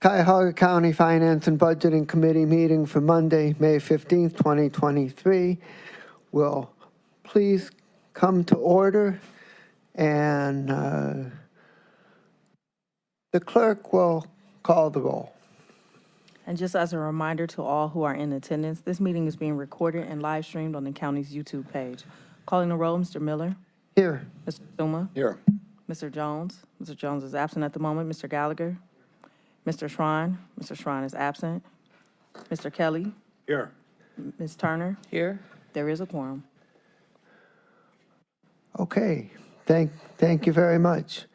Cuyahoga County Finance and Budgeting Committee meeting for Monday, May 15th, 2023 will please come to order, and the clerk will call the roll. And just as a reminder to all who are in attendance, this meeting is being recorded and live streamed on the county's YouTube page. Calling the roll, Mr. Miller. Here. Mr. Suma. Here. Mr. Jones. Mr. Jones is absent at the moment. Mr. Gallagher. Mr. Shrine. Mr. Shrine is absent. Mr. Kelly. Here. Ms. Turner. Here. There is a quorum. Okay, thank you very much.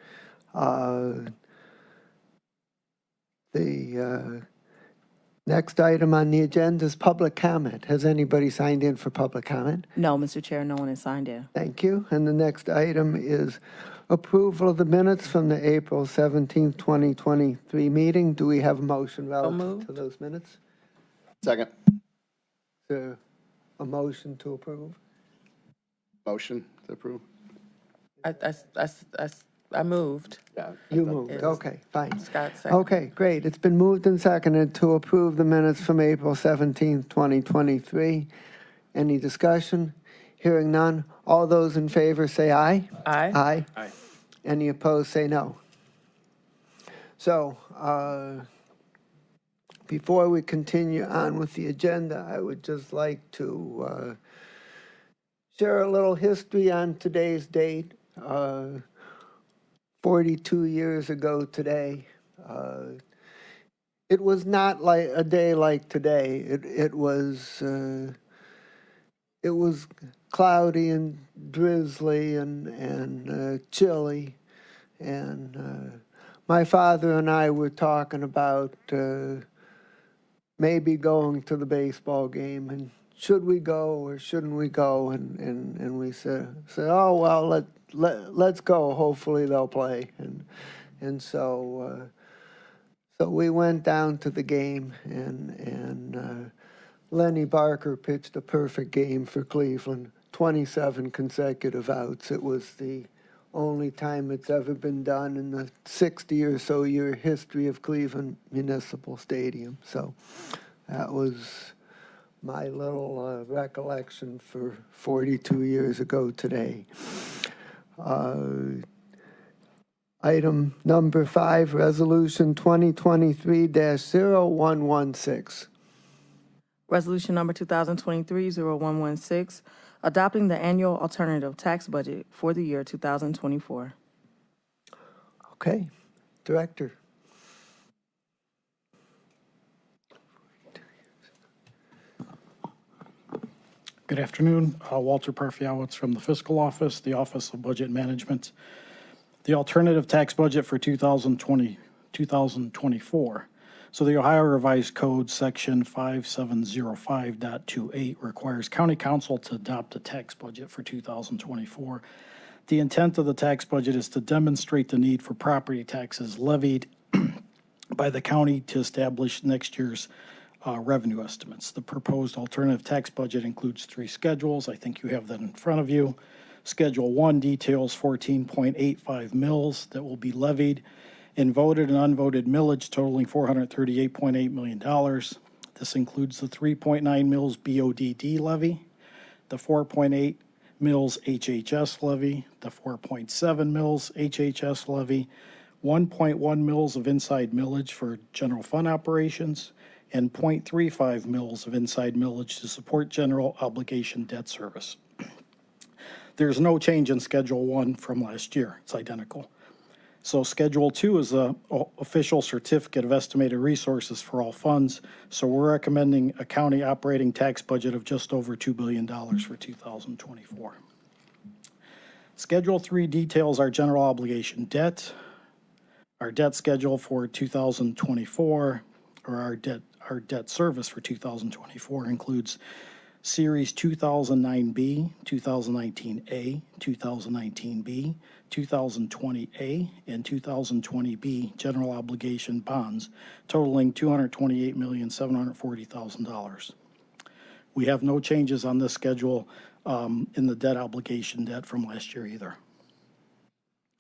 The next item on the agenda is public comment. Has anybody signed in for public comment? No, Mr. Chair, no one is signed in. Thank you. And the next item is approval of the minutes from the April 17th, 2023 meeting. Do we have a motion relative moved. to those minutes? Second. Is there a motion to approve? Motion to approve. I moved. Yeah. You moved, Yes. okay, fine. Scott second. Okay, great. It's been moved and seconded to approve the minutes from April 17th, 2023. Any discussion? Hearing none. All those in favor say aye. Aye. Aye. Aye. Any opposed say no. So, before we continue on with the agenda, I would just like to share a little history on today's date. 42 years ago today, it was not like a day like today. It was cloudy and drizzly and chilly, and my father and I were talking about maybe going to the baseball game, and should we go or shouldn't we go? And we said, oh well, let's go. Hopefully they'll play. And so we went down to the game, and Lenny Barker pitched a perfect game for Cleveland, 27 consecutive outs. It was the only time it's ever been done in the 60 or so year history of Cleveland Municipal Stadium. So that was my little recollection for 42 years ago today. Item number 5, Resolution 2023-0116. Resolution number 2023-0116, adopting the annual alternative tax budget for the year 2024. Okay, Director. Good afternoon. Walter Parfiowitz from the Fiscal Office, the Office of Budget Management. The alternative tax budget for 2024. So the Ohio Revised Code Section 5705.28 requires County Council to adopt a tax budget for 2024. The intent of the tax budget is to demonstrate the need for property taxes levied by the county to establish next year's revenue estimates. The proposed alternative tax budget includes 3 schedules. I think you have that in front of you. Schedule 1 details 14.85 mills that will be levied in voted and unvoted millage totaling $438.8 million. This includes the 3.9 mills BODD levy, the 4.8 mills HHS levy, the 4.7 mills HHS levy, 1.1 mills of inside millage for general fund operations, and 0.35 mills of inside millage to support general obligation debt service. There's no change in Schedule 1 from last year. It's identical. So Schedule 2 is the official certificate of estimated resources for all funds. So we're recommending a county operating tax budget of just over $2 billion for 2024. Schedule 3 details our general obligation debt, our debt schedule for 2024, or our debt service for 2024 includes Series 2009B, 2019A, 2019B, 2020A, and 2020B general obligation bonds totaling $228,740,000. We have no changes on this schedule in the debt obligation debt from last year either.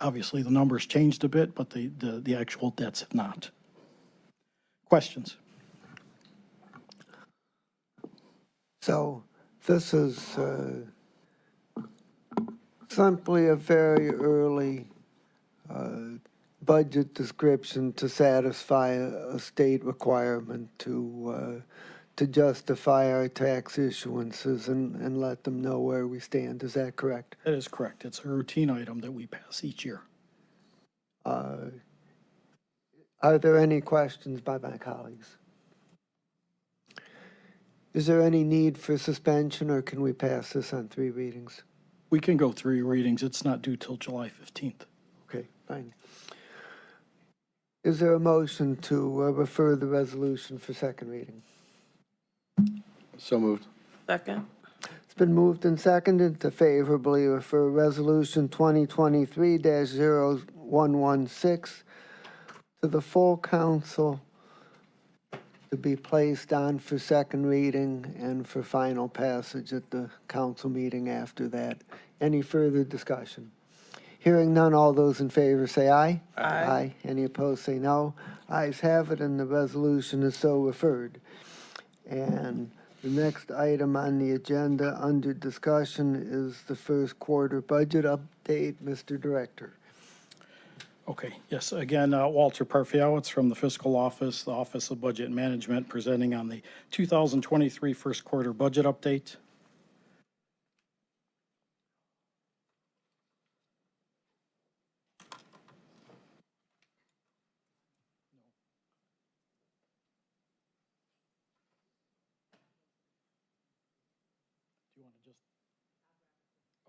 Obviously, the numbers changed a bit, but the actual debts have not. Questions? So this is simply a very early budget description to satisfy a state requirement to justify our tax issuances and let them know where we stand. Is that correct? That is correct. It's a routine item that we pass each year. Are there any questions by my colleagues? Is there any need for suspension, or can we pass this on 3 readings? We can go 3 readings. It's not due till July 15th. Okay, fine. Is there a motion to refer the resolution for 2nd reading? So moved. Second. It's been moved and seconded to favorably refer Resolution 2023-0116 to the full council to be placed on for 2nd reading and for final passage at the council meeting after that. Any further discussion? Hearing none, all those in favor say aye. Aye. Any opposed say no. Ayes have it, and the resolution is so referred. And the next item on the agenda under discussion is the first quarter budget update. Mr. Director. Okay, yes, again, Walter Parfiowitz from the Fiscal Office, the Office of Budget Management, presenting on the 2023 first quarter budget update.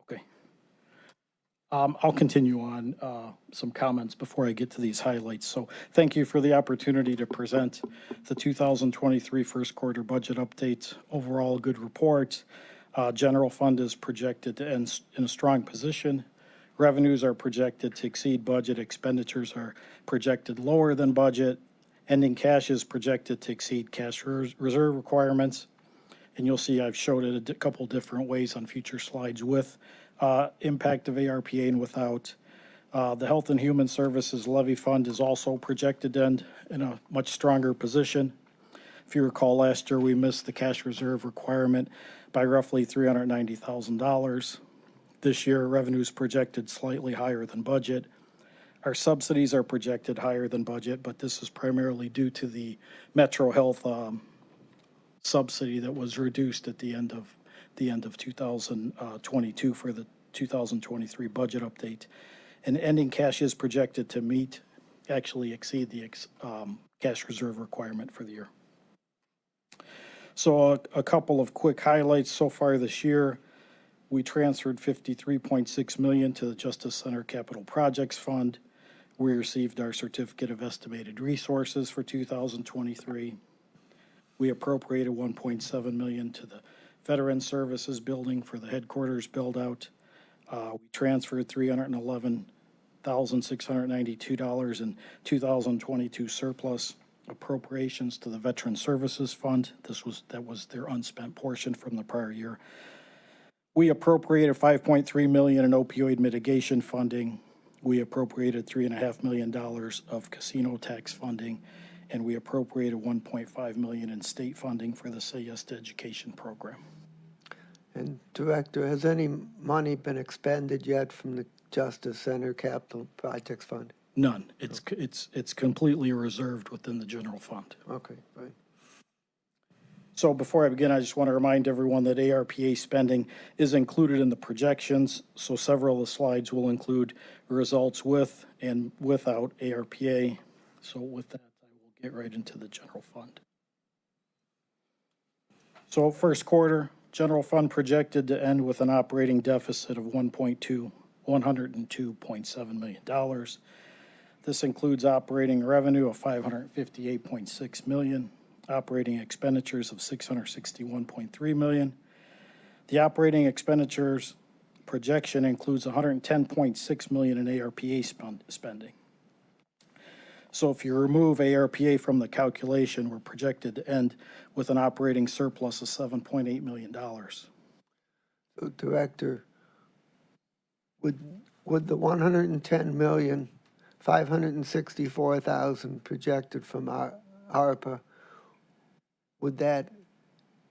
Okay. I'll continue on some comments before I get to these highlights. So thank you for the opportunity to present the 2023 first quarter budget update. Overall, good report. General fund is projected to end in a strong position. Revenues are projected to exceed budget. Expenditures are projected lower than budget. Ending cash is projected to exceed cash reserve requirements. And you'll see I've showed it a couple different ways on future slides with impact of ARPA and without. The Health and Human Services Levy Fund is also projected to end in a much stronger position. If you recall, last year we missed the cash reserve requirement by roughly $390,000. This year, revenues projected slightly higher than budget. Our subsidies are projected higher than budget, but this is primarily due to the Metro Health subsidy that was reduced at the end of 2022 for the 2023 budget update. And ending cash is projected to actually exceed the cash reserve requirement for the year. So a couple of quick highlights so far this year. We transferred $53.6 million to the Justice Center Capital Projects Fund. We received our Certificate of Estimated Resources for 2023. We appropriated $1.7 million to the Veteran Services Building for the headquarters build-out. We transferred $311,692 in 2022 surplus appropriations to the Veteran Services Fund. That was their unspent portion from the prior year. We appropriated $5.3 million in opioid mitigation funding. We appropriated $3.5 million of casino tax funding, and we appropriated $1.5 million in state funding for the Say Yes to Education program. And Director, has any money been expended yet from the Justice Center Capital Projects Fund? None. It's completely reserved within the general fund. Okay, right. So before I begin, I just want to remind everyone that ARPA spending is included in the projections. So several of the slides will include results with and without ARPA. So with that, I will get right into the general fund. So first quarter, general fund projected to end with an operating deficit of $102.7 million. This includes operating revenue of $558.6 million, operating expenditures of $661.3 million. The operating expenditures projection includes $110.6 million in ARPA spending. So if you remove ARPA from the calculation, we're projected to end with an operating surplus of $7.8 million. So, Director, would the $110,564,000 projected from ARPA, would that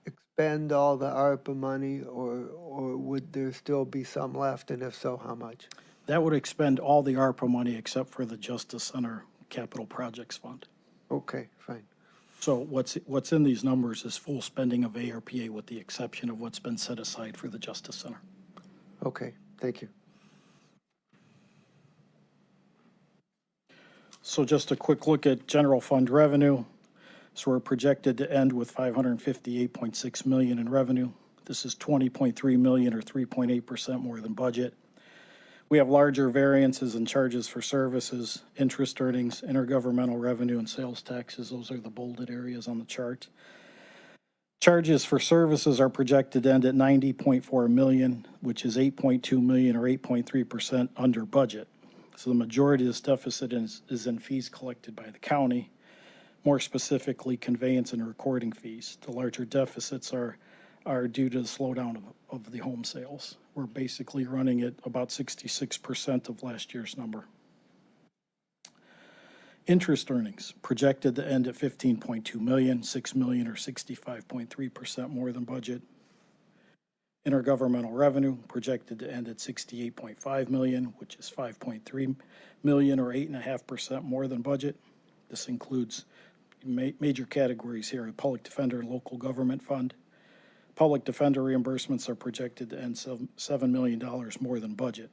expend all the ARPA money, or would there still be some left, and if so, how much? That would expend all the ARPA money except for the Justice Center Capital Projects Fund. Okay, fine. So what's in these numbers is full spending of ARPA with the exception of what's been set aside for the Justice Center. Okay, thank you. So just a quick look at general fund revenue. So we're projected to end with $558.6 million in revenue. This is $20.3 million or 3.8% more than budget. We have larger variances in charges for services, interest earnings, intergovernmental revenue, and sales taxes. Those are the bolded areas on the chart. Charges for services are projected to end at $90.4 million, which is $8.2 million or 8.3% under budget. So the majority of this deficit is in fees collected by the county, more specifically conveyance and recording fees. The larger deficits are due to the slowdown of the home sales. We're basically running at about 66% of last year's number. Interest earnings projected to end at $15.2 million, $6 million or 65.3% more than budget. Intergovernmental revenue projected to end at $68.5 million, which is $5.3 million or 8.5% more than budget. This includes major categories here: public defender, local government fund. Public defender reimbursements are projected to end $7 million more than budget.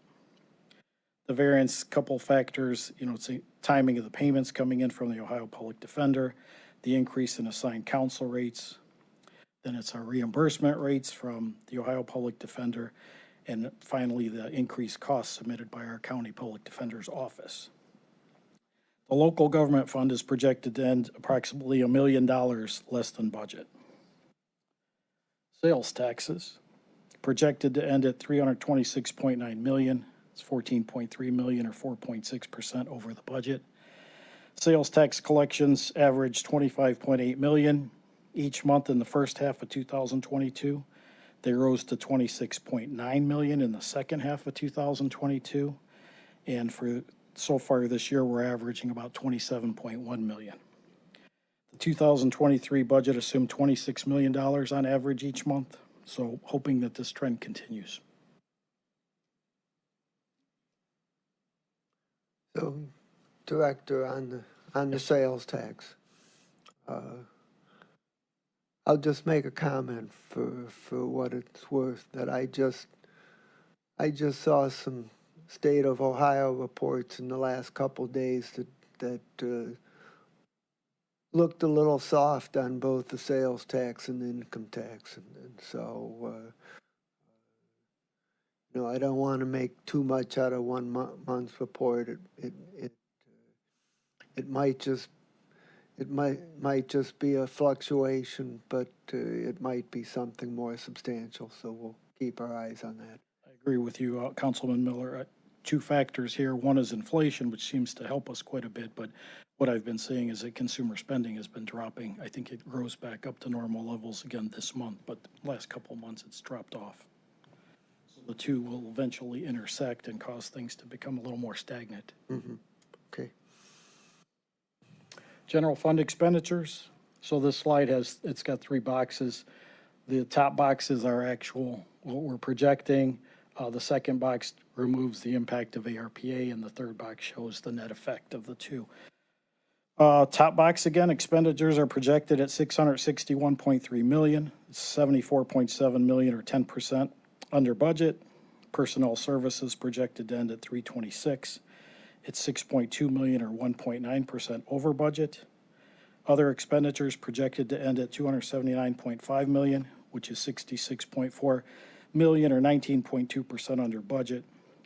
The variance, couple factors, it's the timing of the payments coming in from the Ohio Public Defender, the increase in assigned counsel rates, then it's our reimbursement rates from the Ohio Public Defender, and finally the increased costs submitted by our county public defender's office. The local government fund is projected to end approximately $1 million less than budget. Sales taxes projected to end at $326.9 million. It's $14.3 million or 4.6% over the budget. Sales tax collections averaged $25.8 million each month in the first half of 2022. They rose to $26.9 million in the second half of 2022. And for so far this year, we're averaging about $27.1 million. The 2023 budget assumed $26 million on average each month, so hoping that this trend continues. So, Director, on the sales tax, I'll just make a comment for what it's worth, that I just saw some state of Ohio reports in the last couple days that looked a little soft on both the sales tax and the income tax, and so I don't want to make too much out of one month's report. It might just be a fluctuation, but it might be something more substantial. So we'll keep our eyes on that. I agree with you, Councilman Miller. Two factors here. One is inflation, which seems to help us quite a bit, but what I've been seeing is that consumer spending has been dropping. I think it grows back up to normal levels again this month, but the last couple of months it's dropped off. So the two will eventually intersect and cause things to become a little more stagnant. Mm-hmm. Okay. General fund expenditures. So this slide it's got three boxes. The top box is our actual, what we're projecting. The second box removes the impact of ARPA, and the third box shows the net effect of the two. Top box again, expenditures are projected at $661.3 million. It's $74.7 million or 10% under budget. Personnel services projected to end at $326. It's $6.2 million or 1.9% over budget. Other expenditures projected to end at $279.5 million, which is $66.4 million or 19.2% under budget.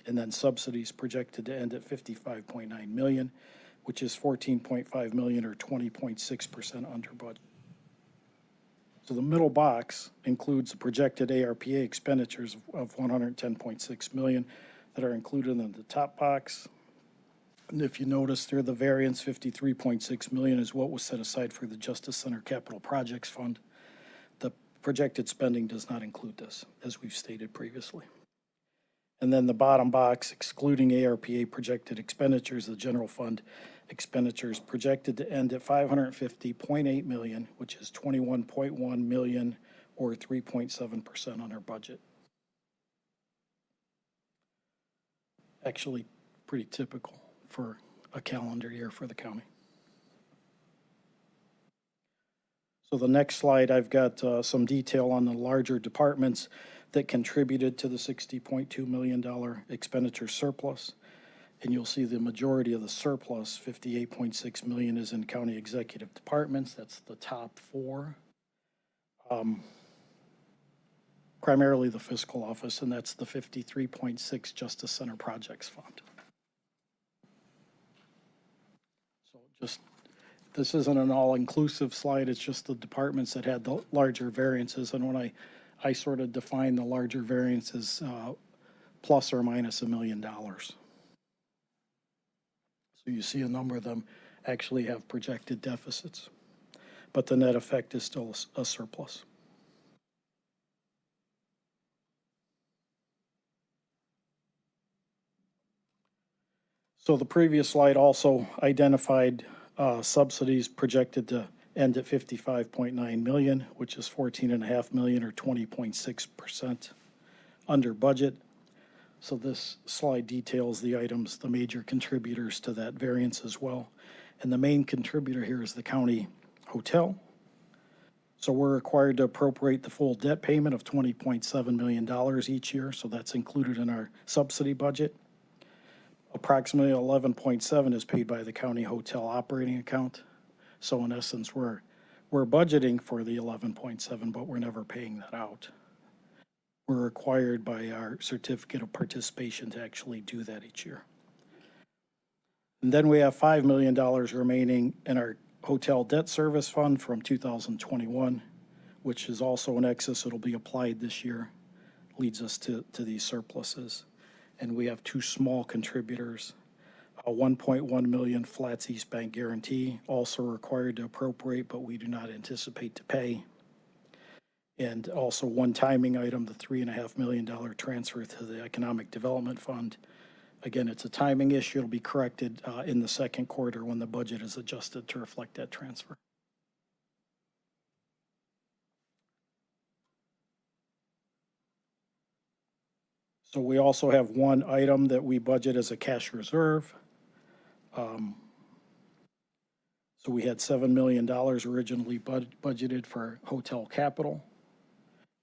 And then subsidies projected to end at $55.9 million, which is $14.5 million or 20.6% under budget. So the middle box includes the projected ARPA expenditures of $110.6 million that are included in the top box. And if you notice there, the variance, $53.6 million, is what was set aside for the Justice Center Capital Projects Fund. The projected spending does not include this, as we've stated previously. And then the bottom box, excluding ARPA projected expenditures, the general fund expenditures projected to end at $550.8 million, which is $21.1 million or 3.7% under budget. Actually, pretty typical for a calendar year for the county. So the next slide, I've got some detail on the larger departments that contributed to the $60.2 million expenditure surplus. And you'll see the majority of the surplus, $58.6 million, is in county executive departments. That's the top four. Primarily the fiscal office, and that's the 53.6 Justice Center Projects Fund. So just, this isn't an all-inclusive slide, it's just the departments that had the larger variances. And when I sort of define the larger variances plus or minus $1 million. So you see a number of them actually have projected deficits, but the net effect is still a surplus. So the previous slide also identified subsidies projected to end at $55.9 million, which is $14.5 million or 20.6% under budget. So this slide details the items, the major contributors to that variance as well. And the main contributor here is the county hotel. So we're required to appropriate the full debt payment of $20.7 million each year. So that's included in our subsidy budget. Approximately 11.7 is paid by the county hotel operating account. So in essence, we're budgeting for the 11.7, but we're never paying that out. We're required by our certificate of participation to actually do that each year. And then we have $5 million remaining in our hotel debt service fund from 2021, which is also in excess. It'll be applied this year, leads us to these surpluses. And we have two small contributors, a $1.1 million Flats East Bank guarantee, also required to appropriate, but we do not anticipate to pay. And also one timing item, the $3.5 million transfer to the Economic Development Fund. Again, it's a timing issue. It'll be corrected in the second quarter when the budget is adjusted to reflect that transfer. So we also have one item that we budget as a cash reserve. So we had $7 million originally budgeted for hotel capital.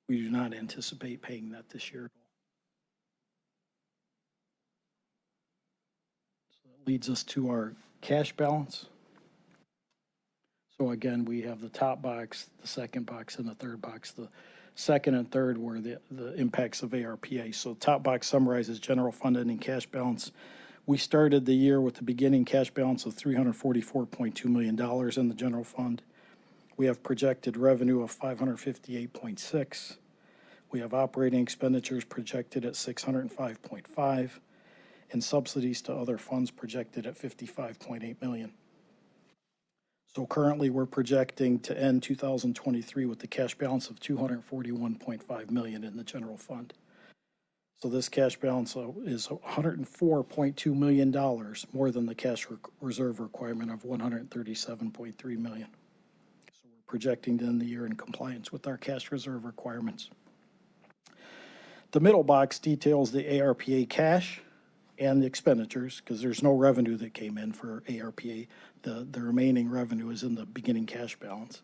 We do not anticipate paying that this year. So that leads us to our cash balance. So again, we have the top box, the second box, and the third box. The second and third were the impacts of ARPA. So top box summarizes general fund ending cash balance. We started the year with the beginning cash balance of $344.2 million in the general fund. We have projected revenue of $558.6. We have operating expenditures projected at $605.5, and subsidies to other funds projected at $55.8 million. So currently we're projecting to end 2023 with the cash balance of $241.5 million in the general fund. So this cash balance is $104.2 million more than the cash reserve requirement of $137.3 million. So we're projecting to end the year in compliance with our cash reserve requirements. The middle box details the ARPA cash and the expenditures, because there's no revenue that came in for ARPA. The remaining revenue is in the beginning cash balance.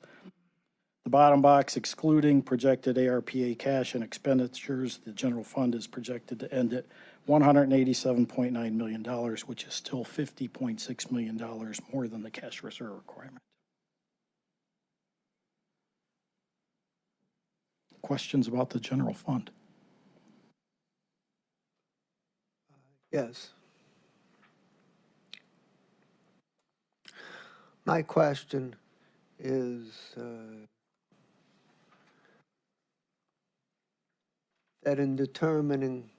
The bottom box, excluding projected ARPA cash and expenditures, the general fund is projected to end at $187.9 million, which is still $50.6 million more than the cash reserve requirement. Questions about the general fund? Yes. My question is that in determining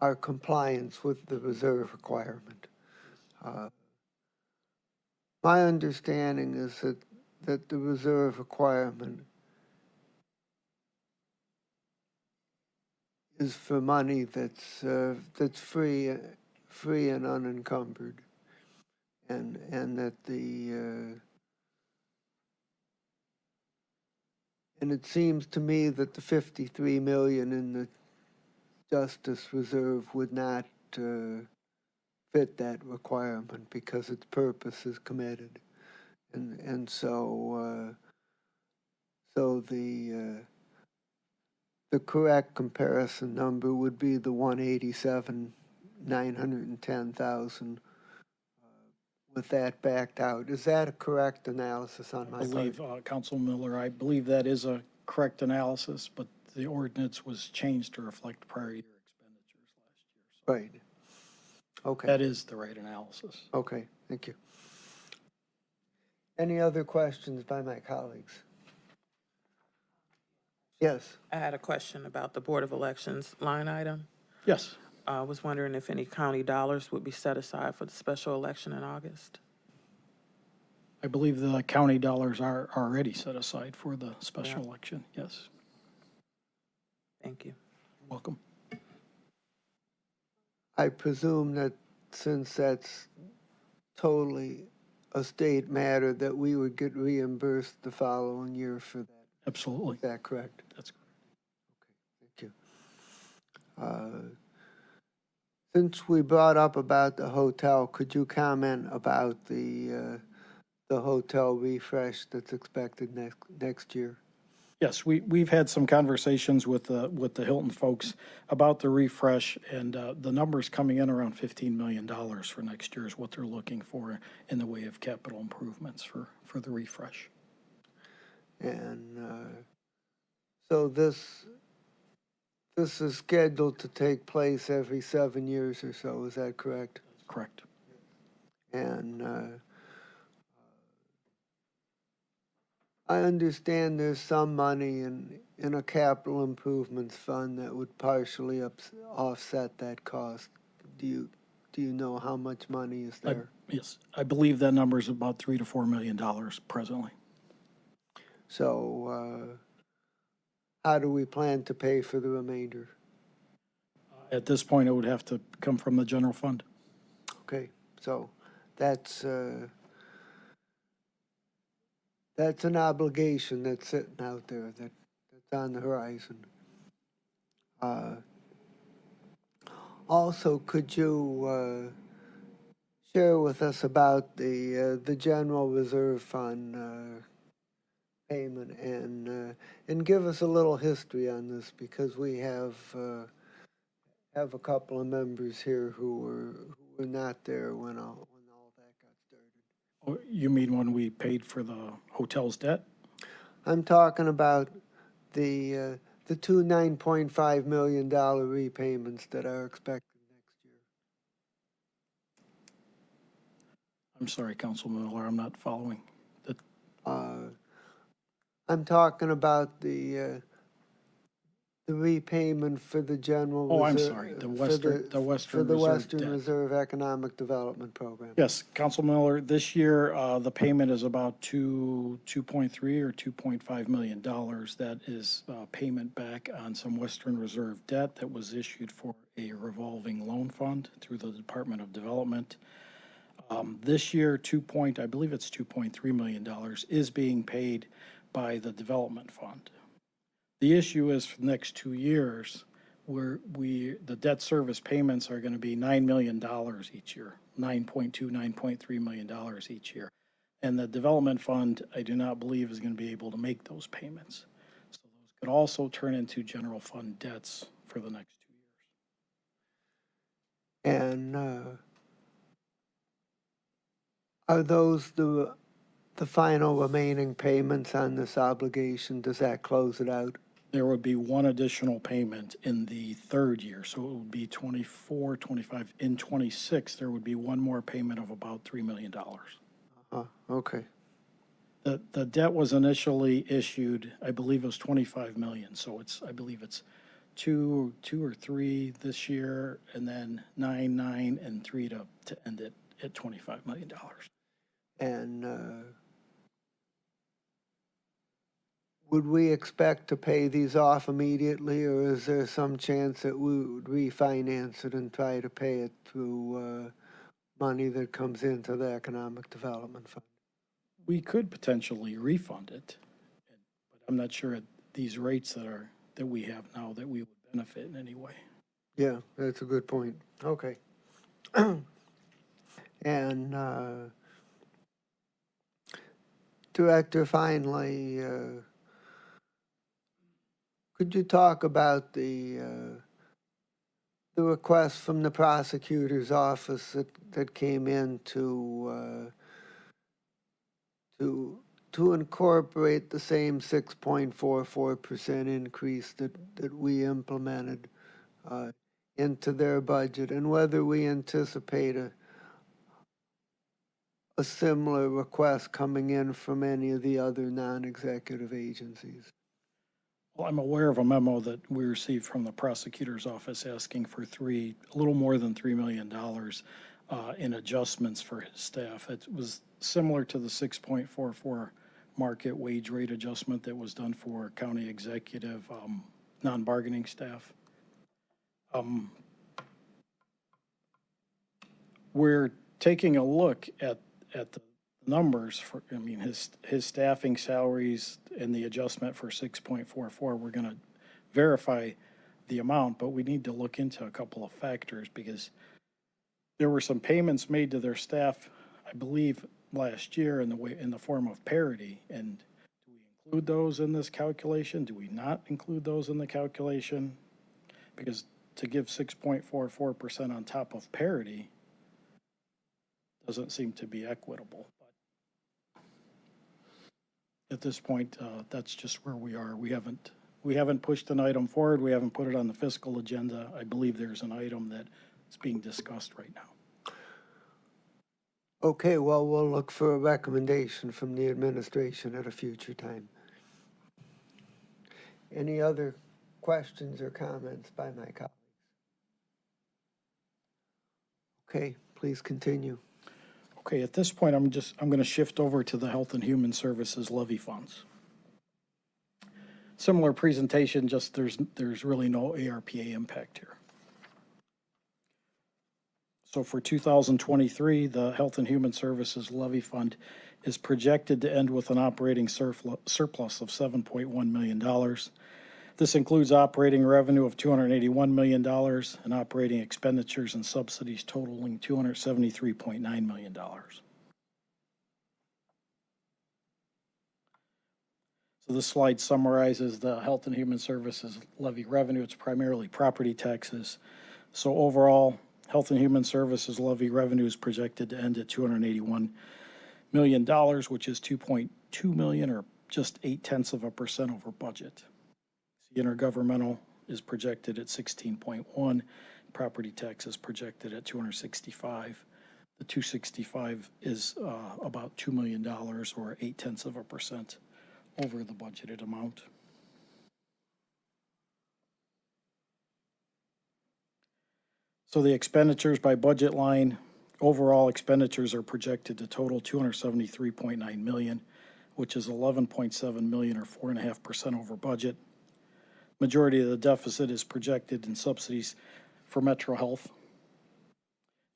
our compliance with the reserve requirement, my understanding is that, the reserve requirement is for money that's free and unencumbered, and that and it seems to me that the 53 million in the Justice Reserve would not fit that requirement because its purpose is committed, and so the correct comparison number would be the 187,910,000 with that backed out. Is that a correct analysis on my I part? believe, Council Miller, I believe that is a correct analysis, but the ordinance was changed to reflect prior year expenditures last year. So Right. Okay. that is the right analysis. Okay, thank you. Any other questions by my colleagues? Yes. I had a question about the Board of Elections line item. Yes, I was wondering if any county dollars would be set aside for the special election in August. I believe the county dollars are already set aside for the special election. Yes, Thank you. welcome. I presume that since that's totally a state matter, that we would get reimbursed the following year for that. Absolutely. Is that correct? That's Thank you. Since we brought up about the hotel, could you comment about the hotel refresh that's expected next year? Yes, we've had some conversations with the Hilton folks about the refresh, and the numbers coming in around $15 million for next year is what they're looking for in the way of capital improvements for the refresh. And so this is scheduled to take place every 7 years or so, is that correct? Correct. And I understand there's some money in a capital improvements fund that would partially offset that cost. Do you know how much money is there? Yes, I believe that number is about $3 to $4 million presently. So how do we plan to pay for the remainder? At this point, it would have to come from the general fund. Okay, so that's an obligation that's sitting out there that's on the horizon. Also, could you share with us about the general reserve fund payment and give us a little history on this, because we have a couple of members here who were not there when all that got started. Oh, you mean when we paid for the hotel's debt? I'm talking about the two $9.5 million repayments that are expected next year. I'm sorry, Council Miller, I'm not following. I'm talking about the repayment for the general Oh, I'm reserve. sorry, the For Western the Reserve Western debt. Reserve Economic Development Program. Yes, Council Miller, this year, the payment is about 2.3 or $2.5 million. That is payment back on some Western Reserve debt that was issued for a revolving loan fund through the Department of Development. This year, I believe it's $2.3 million is being paid by the Development Fund. The issue is for the next 2 years, the debt service payments are going to be $9 million each year, $9.3 million each year. And the development fund, I do not believe is going to be able to make those payments. So those could also turn into general fund debts for the next 2 years. And are those the final remaining payments on this obligation? Does that close it out? There would be one additional payment in the third year, so it would be 24, 25. In 26, there would be one more payment of about $3 million. Okay. The debt was initially issued, I believe it was 25 million, so I believe it's two or three this year, and then 9 and 3 to end it at $25 million. And would we expect to pay these off immediately, or is there some chance that we would refinance it and try to pay it through money that comes into the Economic Development Fund? We could potentially refund it, but I'm not sure at these rates that we have now that we would benefit in any way. Yeah, that's a good point. Okay. And Director, finally, could you talk about the request from the prosecutor's office that came in to incorporate the same 6.44% increase that we implemented into their budget, and whether we anticipate a similar request coming in from any of the other non-executive agencies? Well, I'm aware of a memo that we received from the prosecutor's office asking for a little more than $3 million in adjustments for his staff. It was similar to the 6.44 market wage rate adjustment that was done for county executive non-bargaining staff. We're taking a look at the numbers for, I mean, his staffing salaries and the adjustment for 6.44. We're going to verify the amount, but we need to look into a couple of factors because there were some payments made to their staff, I believe, last year in the form of parity. And do we include those in this calculation? Do we not include those in the calculation? Because to give 6.44% on top of parity doesn't seem to be equitable. But at this point, that's just where we are. We haven't pushed an item forward. We haven't put it on the fiscal agenda. I believe there's an item that's being discussed right now. Okay, well, we'll look for a recommendation from the administration at a future time. Any other questions or comments by my colleagues? Okay, please continue. Okay, at this point, I'm going to shift over to the Health and Human Services levy funds. Similar presentation, just there's really no ARPA impact here. So for 2023, the Health and Human Services levy fund is projected to end with an operating surplus of $7.1 million. This includes operating revenue of $281 million and operating expenditures and subsidies totaling $273.9 million. So this slide summarizes the Health and Human Services levy revenue. It's primarily property taxes. So overall, Health and Human Services levy revenue is projected to end at $281 million, which is $2.2 million, or just 0.8% over budget. The intergovernmental is projected at 16.1. Property tax is projected at 265. The 265 is about $2 million, or 0.8% over the budgeted amount. So the expenditures by budget line, overall expenditures are projected to total $273.9 million, which is $11.7 million, or 4.5% over budget. Majority of the deficit is projected in subsidies for Metro Health.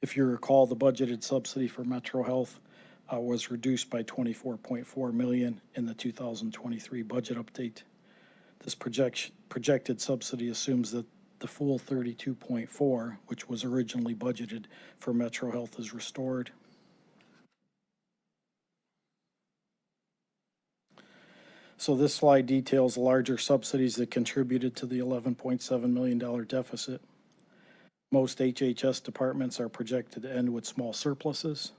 If you recall, the budgeted subsidy for Metro Health was reduced by $24.4 million in the 2023 budget update. This projected subsidy assumes that the full 32.4, which was originally budgeted for Metro Health, is restored. So this slide details larger subsidies that contributed to the $11.7 million deficit. Most HHS departments are projected to end with small surpluses.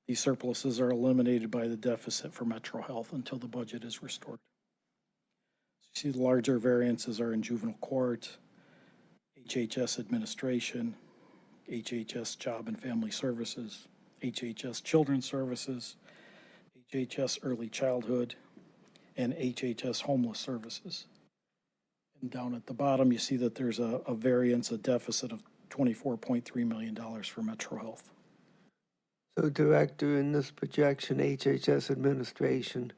These surpluses are eliminated by the deficit for Metro Health until the budget is restored. So you see the larger variances are in juvenile court, HHS administration, HHS job and family services, HHS children's services, HHS early childhood, and HHS homeless services. And down at the bottom, you see that there's a variance, a deficit of $24.3 million for Metro Health. So, Director, in this projection, HHS administration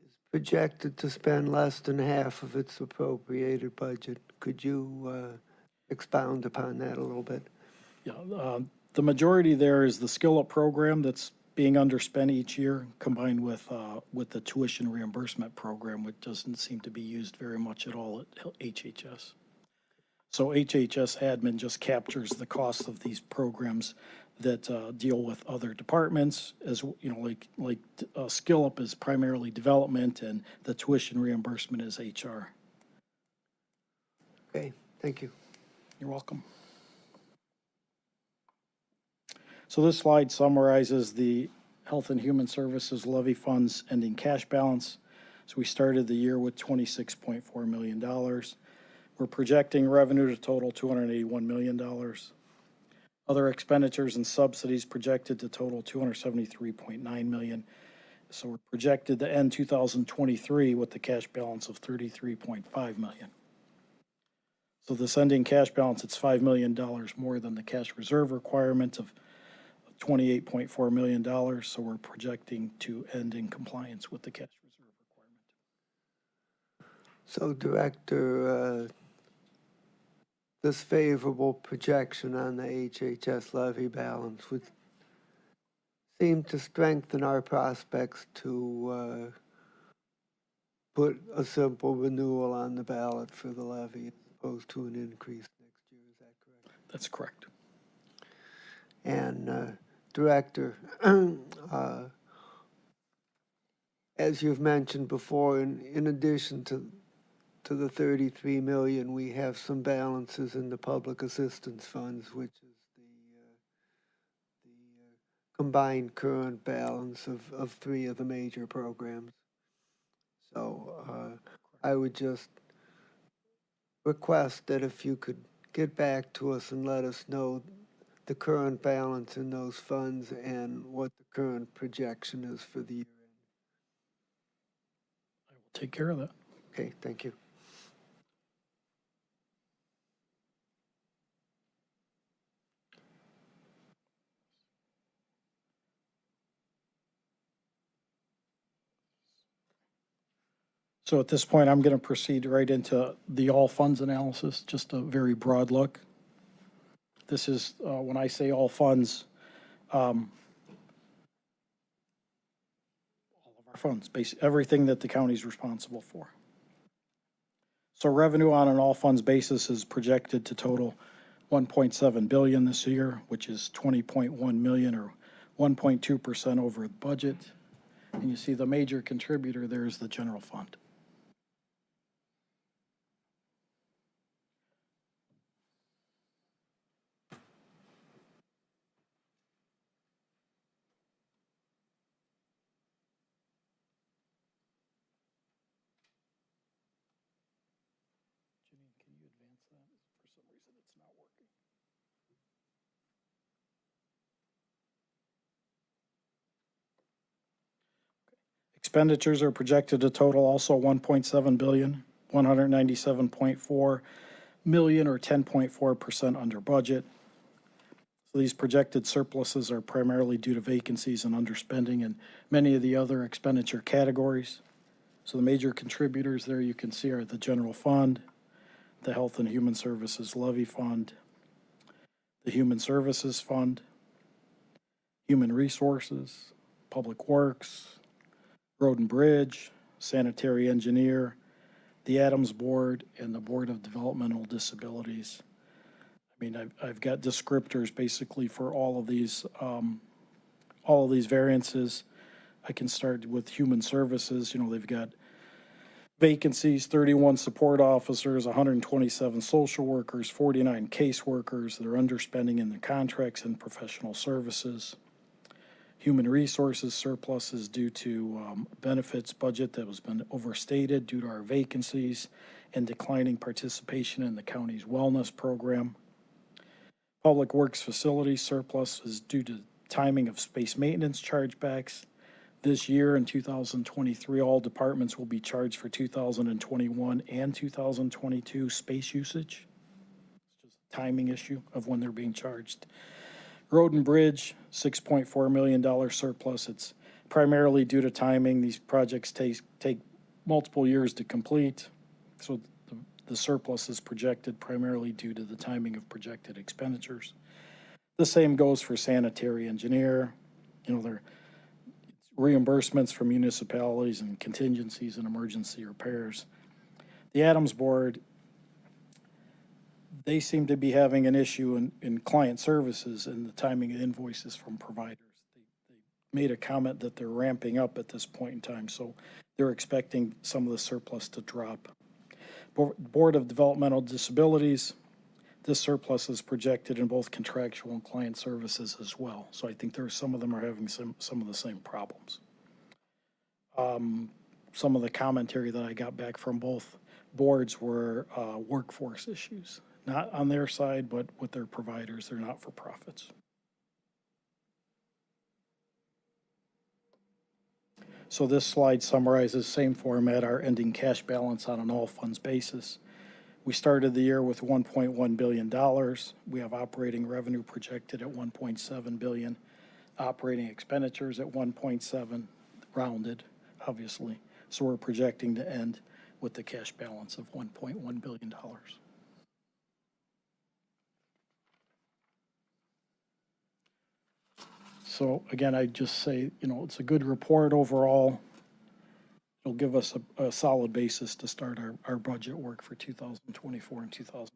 is projected to spend less than half of its appropriated budget. Could you expound upon that a little bit? Yeah, the majority there is the Skill Up program that's being underspent each year, combined with the tuition reimbursement program, which doesn't seem to be used very much at all at HHS. So HHS admin just captures the cost of these programs that deal with other departments, as you know, like Skill Up is primarily development, and the tuition reimbursement is HR. Okay, thank you. You're welcome. So this slide summarizes the Health and Human Services levy funds ending cash balance. So we started the year with $26.4 million. We're projecting revenue to total $281 million. Other expenditures and subsidies projected to total $273.9 million. So we're projected to end 2023 with the cash balance of $33.5 million. So this ending cash balance, it's $5 million more than the cash reserve requirement of $28.4 million. So we're projecting to end in compliance with the cash reserve requirement. So, Director, this favorable projection on the HHS levy balance would seem to strengthen our prospects to put a simple renewal on the ballot for the levy as opposed to an increase next year. Is that correct? That's correct. And Director, as you've mentioned before, in addition to the 33 million, we have some balances in the public assistance funds, which is the combined current balance of three of the major programs. So I would just request that if you could get back to us and let us know the current balance in those funds and what the current projection is for the year end. I will take care of that. Okay, thank you. So at this point, I'm going to proceed right into the all funds analysis, just a very broad look. This is, when I say all funds, all of our funds, basically everything that the county is responsible for. So revenue on an all funds basis is projected to total $1.7 billion this year, which is $20.1 million or 1.2% over the budget. And you see the major contributor there is the general fund. Can you advance that? For some reason, it's not working. Expenditures are projected to total also $1.7 billion, $197.4 million, or 10.4% under budget. So these projected surpluses are primarily due to vacancies and underspending in many of the other expenditure categories. So the major contributors there you can see are the general fund, the Health and Human Services Levy Fund, the Human Services Fund, Human Resources, Public Works, Road and Bridge, Sanitary Engineer, the Adams Board, and the Board of Developmental Disabilities. I mean, I've got descriptors basically for all of these variances. I can start with Human Services. You know, they've got vacancies, 31 support officers, 127 social workers, 49 caseworkers that are underspending in their contracts and professional services. Human Resources surplus is due to benefits budget that has been overstated due to our vacancies and declining participation in the county's wellness program. Public Works Facilities surplus is due to timing of space maintenance chargebacks. This year in 2023, all departments will be charged for 2021 and 2022 space usage. It's just a timing issue of when they're being charged. Road and Bridge, $6.4 million surplus. It's primarily due to timing. These projects take multiple years to complete, so the surplus is projected primarily due to the timing of projected expenditures. The same goes for sanitary engineer. There reimbursements from municipalities and contingencies and emergency repairs. The Adams Board, they seem to be having an issue in client services and the timing of invoices from providers. They made a comment that they're ramping up at this point in time, so they're expecting some of the surplus to drop. Board of Developmental Disabilities, this surplus is projected in both contractual and client services as well. So I think some of them are having some of the same problems. Some of the commentary that I got back from both boards were workforce issues, not on their side, but with their providers. They're not for profits. So this slide summarizes, same format, our ending cash balance on an all funds basis. We started the year with $1.1 billion. We have operating revenue projected at $1.7 billion, operating expenditures at $1.7, rounded, obviously. So we're projecting to end with the cash balance of $1.1 billion. So again, I just say, it's a good report overall. It'll give us a solid basis to start our budget work for 2024 and 2025.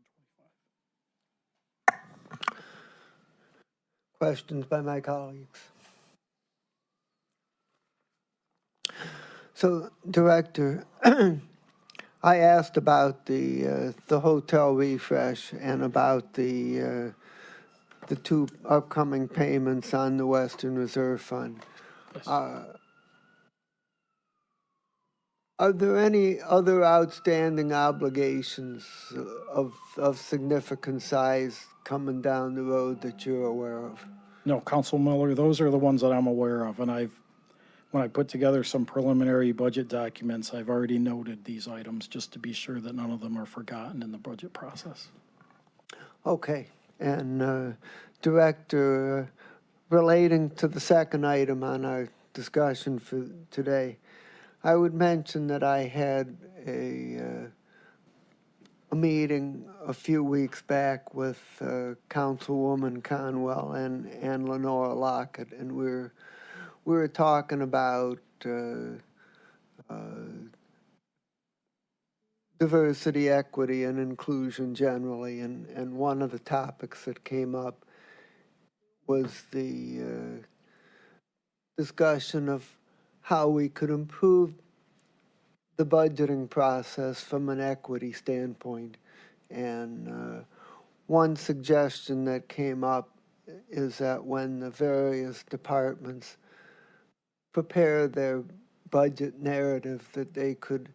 Questions by my colleagues? So, Director, I asked about the hotel refresh and about the two upcoming payments on the Western Reserve Fund. Yes. Are there any other outstanding obligations of significant size coming down the road that you're aware of? No, Council Miller, those are the ones that I'm aware of. And when I put together some preliminary budget documents, I've already noted these items just to be sure that none of them are forgotten in the budget process. Okay. And Director, relating to the second item on our discussion for today, I would mention that I had a meeting a few weeks back with Councilwoman Conwell and Lenora Lockett, and we were talking about diversity, equity, and inclusion generally, and one of the topics that came up was the discussion of how we could improve the budgeting process from an equity standpoint. And one suggestion that came up is that when the various departments prepare their budget narrative, that they could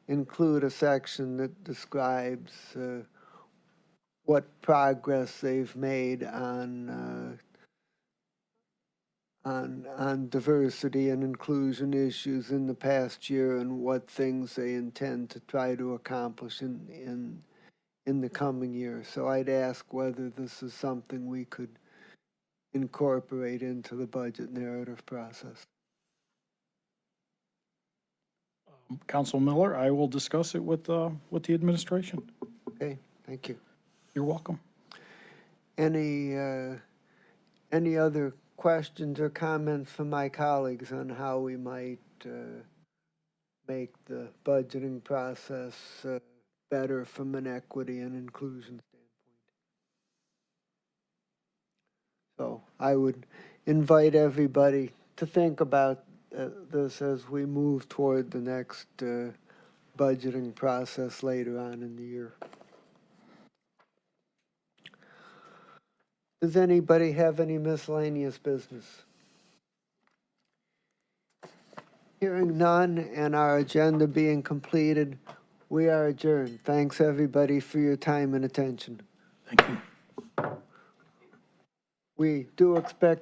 include a section that describes what progress they've made on diversity and inclusion issues in the past year and what things they intend to try to accomplish in the coming year. So I'd ask whether this is something we could incorporate into the budget narrative process. Council Miller, I will discuss it with the administration. Okay, thank you. You're welcome. Any other questions or comments from my colleagues on how we might make the budgeting process better from an equity and inclusion standpoint? So I would invite everybody to think about this as we move toward the next budgeting process later on in the year. Does anybody have any miscellaneous business? Hearing none and our agenda being completed, we are adjourned. Thanks, everybody, for your time and attention. Thank you. We do expect